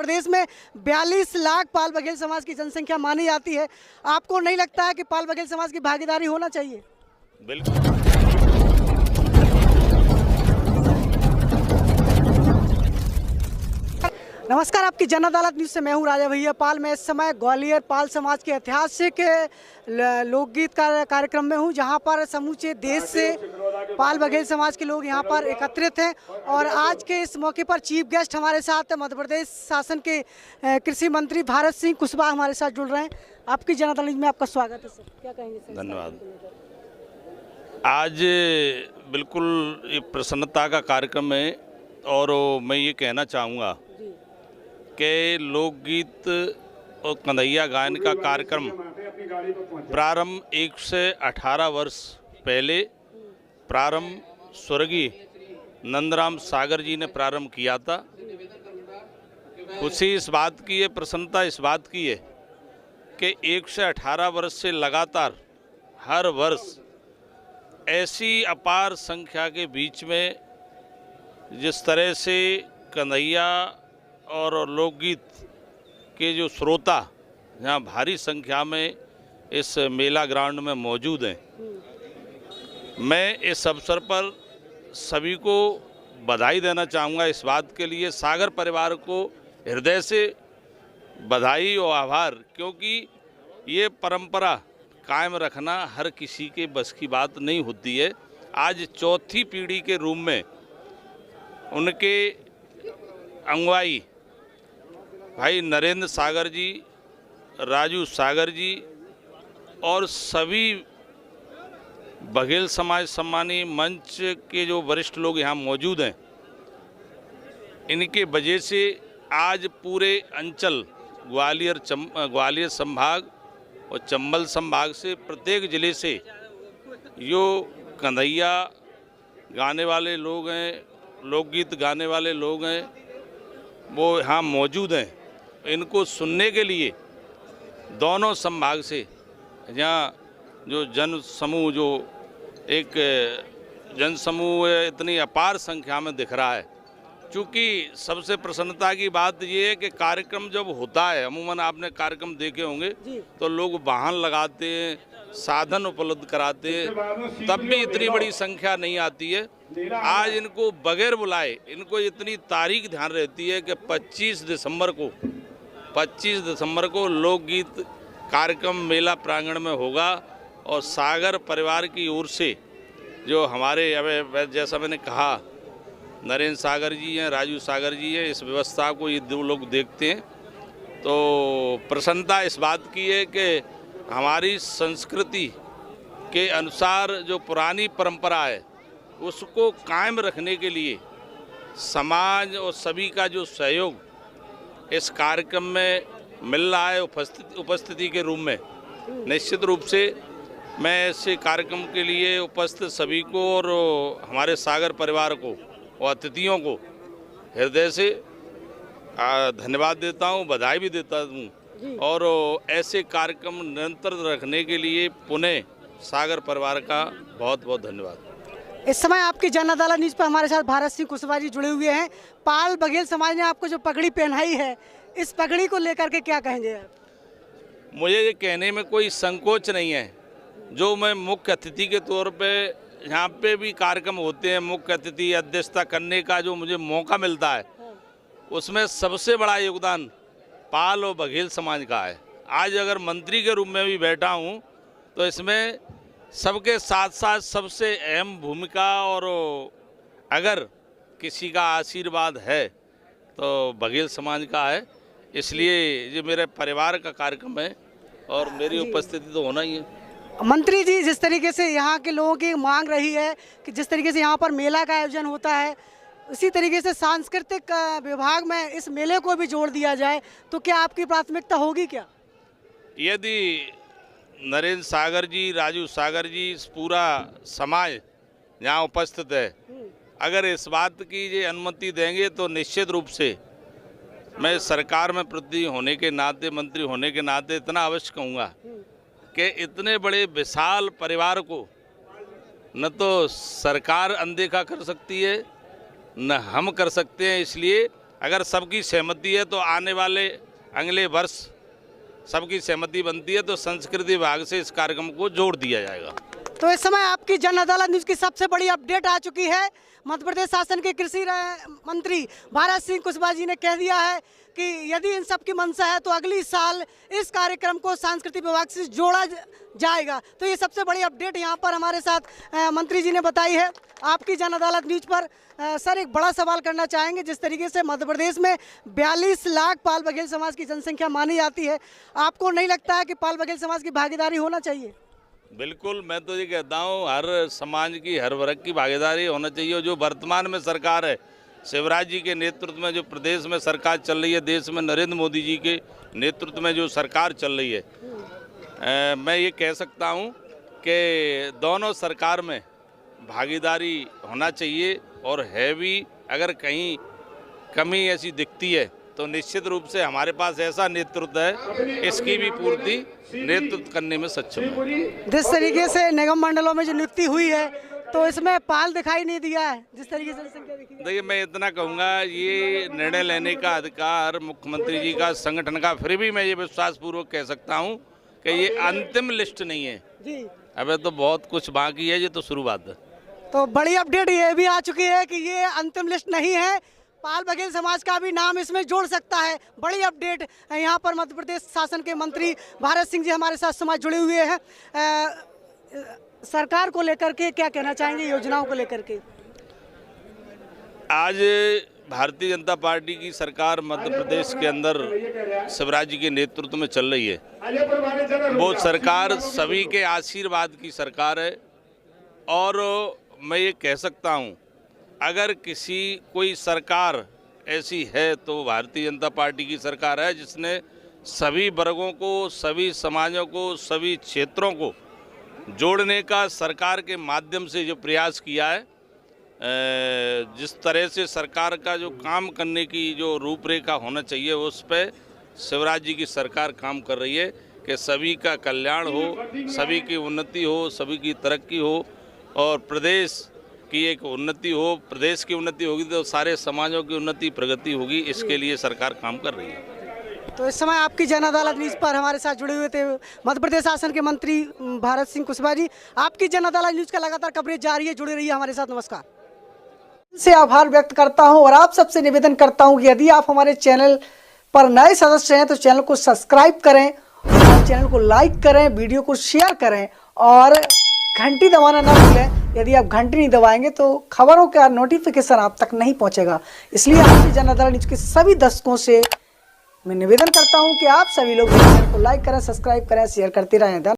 प्रदेश में 42 लाख पाल बघेल समाज की जनसंख्या मानी जाती है। आपको नहीं लगता है कि पाल बघेल समाज की भागीदारी होना चाहिए? बिल्कुल। नमस्कार, आपकी जन अदालत न्यूज़ से मैं हूं राजा भैया पाल। मैं इस समय ग्वालियर पाल समाज के ऐतिहासिक लोकगीत कार्यक्रम में हूं, जहां पर समूचे देश से पाल बघेल समाज के लोग यहां पर एकत्रित हैं। और आज के इस मौके पर चीफ गेस्ट हमारे साथ मध्य प्रदेश शासन के कृषि मंत्री भारत सिंह कुशवाहा हमारे साथ जुड़ रहे हैं। आपकी जन अदालत में आपका स्वागत है सर, क्या कहेंगे सर? धन्यवाद। आज बिल्कुल ये प्रसन्नता का कार्यक्रम है और मैं ये कहना चाहूँगा कि लोकगीत और कन्हैया गायन का कार्यक्रम प्रारंभ 1 से 18 वर्ष पहले स्वर्गीय नंदराम सागर जी ने प्रारंभ किया था। खुशी इस बात की है, प्रसन्नता इस बात की है कि 1 से 18 वर्ष से लगातार हर वर्ष ऐसी अपार संख्या के बीच में जिस तरह से कन्हैया और लोकगीत के जो श्रोता यहाँ भारी संख्या में इस मेला ग्राउंड में मौजूद हैं, मैं इस अवसर पर सभी को बधाई देना चाहूँगा। इस बात के लिए सागर परिवार को हृदय से बधाई और आभार, क्योंकि ये परंपरा कायम रखना हर किसी के बस की बात नहीं होती है। आज चौथी पीढ़ी के रूप में उनके अगुवाई भाई नरेंद्र सागर जी, राजू सागर जी और सभी बघेल समाज सम्मानी मंच के जो वरिष्ठ लोग यहाँ मौजूद हैं, इनके वजह से आज पूरे अंचल ग्वालियर संभाग और चंबल संभाग से प्रत्येक ज़िले से जो कन्हैया गाने वाले लोग हैं, लोकगीत गाने वाले लोग हैं, वो यहाँ मौजूद हैं। इनको सुनने के लिए दोनों संभाग से यहाँ जो जन समूह है, इतनी अपार संख्या में दिख रहा है। क्योंकि सबसे प्रसन्नता की बात ये है कि कार्यक्रम जब होता है, अमूमन आपने कार्यक्रम देखे होंगे तो लोग वाहन लगाते हैं, साधन उपलब्ध कराते हैं, तब भी इतनी बड़ी संख्या नहीं आती है। आज इनको बगैर बुलाए इनको इतनी तारीख ध्यान रहती है कि 25 दिसंबर को लोकगीत कार्यक्रम मेला प्रांगण में होगा। और सागर परिवार की ओर से जो हमारे जैसा मैंने कहा नरेंद्र सागर जी हैं, राजू सागर जी हैं, इस व्यवस्था को ये दो लोग देखते हैं। तो प्रसन्नता इस बात की है कि हमारी संस्कृति के अनुसार जो पुरानी परंपरा है उसको कायम रखने के लिए समाज और सभी का जो सहयोग इस कार्यक्रम में मिल रहा है उपस्थिति के रूप में, निश्चित रूप से मैं ऐसे कार्यक्रम के लिए उपस्थित सभी को और हमारे सागर परिवार को और अतिथियों को हृदय से धन्यवाद देता हूँ, बधाई भी देता हूँ। और ऐसे कार्यक्रम निरंतर रखने के लिए पुनः सागर परिवार का बहुत बहुत धन्यवाद। इस समय आपकी जन अदालत न्यूज़ पर हमारे साथ भारत सिंह कुशवाहा जी जुड़े हुए हैं। पाल बघेल समाज ने आपको जो पगड़ी पहनाई है, इस पगड़ी को लेकर के क्या कहेंगे आप? मुझे ये कहने में कोई संकोच नहीं है। जो मैं मुख्य अतिथि के तौर पे यहाँ पे भी कार्यक्रम होते हैं, मुख्य अतिथि अध्यक्षता करने का जो मुझे मौका मिलता है, उसमें सबसे बड़ा योगदान पाल और बघेल समाज का है। आज अगर मंत्री के रूप में भी बैठा हूँ तो इसमें सबके साथ साथ सबसे अहम भूमिका, और अगर किसी का आशीर्वाद है तो बघेल समाज का है। इसलिए ये मेरे परिवार का कार्यक्रम है और मेरी उपस्थिति तो होना ही है। मंत्री जी, जिस तरीके से यहाँ के लोगों की मांग रही है कि जिस तरीके से यहाँ पर मेला का आयोजन होता है, उसी तरीके से सांस्कृतिक विभाग में इस मेले को भी जोड़ दिया जाए, तो क्या आपकी प्राथमिकता होगी क्या? यदि नरेंद्र सागर जी, राजू सागर जी, इस पूरा समाज यहाँ उपस्थित है, अगर इस बात की ये अनुमति देंगे तो निश्चित रूप से मैं सरकार में प्रतिनिधि होने के नाते, मंत्री होने के नाते इतना अवश्य कहूँगा कि इतने बड़े विशाल परिवार को न तो सरकार अनदेखा कर सकती है, न हम कर सकते हैं। इसलिए अगर सबकी सहमति है तो आने वाले अगले वर्ष सबकी सहमति बनती है तो संस्कृति विभाग से इस कार्यक्रम को जोड़ दिया जाएगा। तो इस समय आपकी जन अदालत न्यूज़ की सबसे बड़ी अपडेट आ चुकी है। मध्य प्रदेश शासन के कृषि मंत्री भारत सिंह कुशवाहा जी ने कह दिया है कि यदि इन सब की मंशा है तो अगली साल इस कार्यक्रम को सांस्कृतिक विभाग से जोड़ा जाएगा। तो ये सबसे बड़ी अपडेट यहाँ पर हमारे साथ मंत्री जी ने बताई है। आपकी जन अदालत न्यूज़ पर सर एक बड़ा सवाल करना चाहेंगे। जिस तरीके से मध्य प्रदेश में 42 लाख पाल बघेल समाज की जनसंख्या मानी जाती है, आपको नहीं लगता है कि पाल बघेल समाज की भागीदारी होना चाहिए? बिल्कुल, मैं तो ये कहता हूँ हर समाज की हर वर्ग की भागीदारी होना चाहिए। जो वर्तमान में सरकार है, शिवराज जी के नेतृत्व में जो प्रदेश में सरकार चल रही है, देश में नरेंद्र मोदी जी के नेतृत्व में जो सरकार चल रही है, मैं ये कह सकता हूँ कि दोनों सरकार में भागीदारी होना चाहिए और है भी। अगर कहीं कमी ऐसी दिखती है तो निश्चित रूप से हमारे पास ऐसा नेतृत्व है, इसकी भी पूर्ति नेतृत्व करने में सक्षम है। जिस तरीके से निगम मंडलों में जो नियुक्ति हुई है तो इसमें पाल दिखाई नहीं दिया है, जिस तरीके से संख्या दिखी है। देखिए, मैं इतना कहूँगा, ये निर्णय लेने का अधिकार मुख्यमंत्री जी का, संगठन का, फिर भी मैं ये विश्वासपूर्वक कह सकता हूँ कि ये अंतिम लिस्ट नहीं है जी। अबे तो बहुत कुछ बाकी है, ये तो शुरुआत है। तो बड़ी अपडेट ये भी आ चुकी है कि ये अंतिम लिस्ट नहीं है, पाल बघेल समाज का भी नाम इसमें जोड़ सकता है। बड़ी अपडेट यहाँ पर मध्य प्रदेश शासन के मंत्री भारत सिंह जी हमारे साथ समाज जुड़े हुए हैं। सरकार को लेकर के क्या कहना चाहेंगे, योजनाओं को लेकर के? आज भारतीय जनता पार्टी की सरकार मध्य प्रदेश के अंदर शिवराज जी के नेतृत्व में चल रही है। वो सरकार सभी के आशीर्वाद की सरकार है और मैं ये कह सकता हूँ, अगर कोई सरकार ऐसी है तो भारतीय जनता पार्टी की सरकार है, जिसने सभी वर्गों को, सभी समाजों को, सभी क्षेत्रों को जोड़ने का सरकार के माध्यम से जो प्रयास किया है। जिस तरह से सरकार का जो काम करने की जो रूपरेखा होना चाहिए, उस पर शिवराज जी की सरकार काम कर रही है कि सभी का कल्याण हो, सभी की उन्नति हो, सभी की तरक्की हो और प्रदेश की एक उन्नति हो। प्रदेश की उन्नति होगी तो सारे समाजों की उन्नति, प्रगति होगी। इसके लिए सरकार काम कर रही है। तो इस समय आपकी जन अदालत न्यूज़ पर हमारे साथ जुड़े हुए थे मध्य प्रदेश शासन के मंत्री भारत सिंह कुशवाहा जी। आपकी जन अदालत न्यूज़ का लगातार कवरेज जारी है, जुड़े रहिए हमारे साथ। नमस्कार। से आभार व्यक्त करता हूं और आप सबसे निवेदन करता हूं कि यदि आप हमारे चैनल पर नए सदस्य हैं तो चैनल को सब्सक्राइब करें और चैनल को लाइक करें, वीडियो को शेयर करें और घंटी दबाना ना भूलें। यदि आप घंटी नहीं दबाएंगे तो खबरों का नोटिफिकेशन आप तक नहीं पहुंचेगा। इसलिए आपकी जन अदालत न्यूज़ के सभी दर्शकों से मैं निवेदन करता हूं कि आप सभी लोग चैनल को लाइक करें, सब्सक्राइब करें, शेयर करते रहें।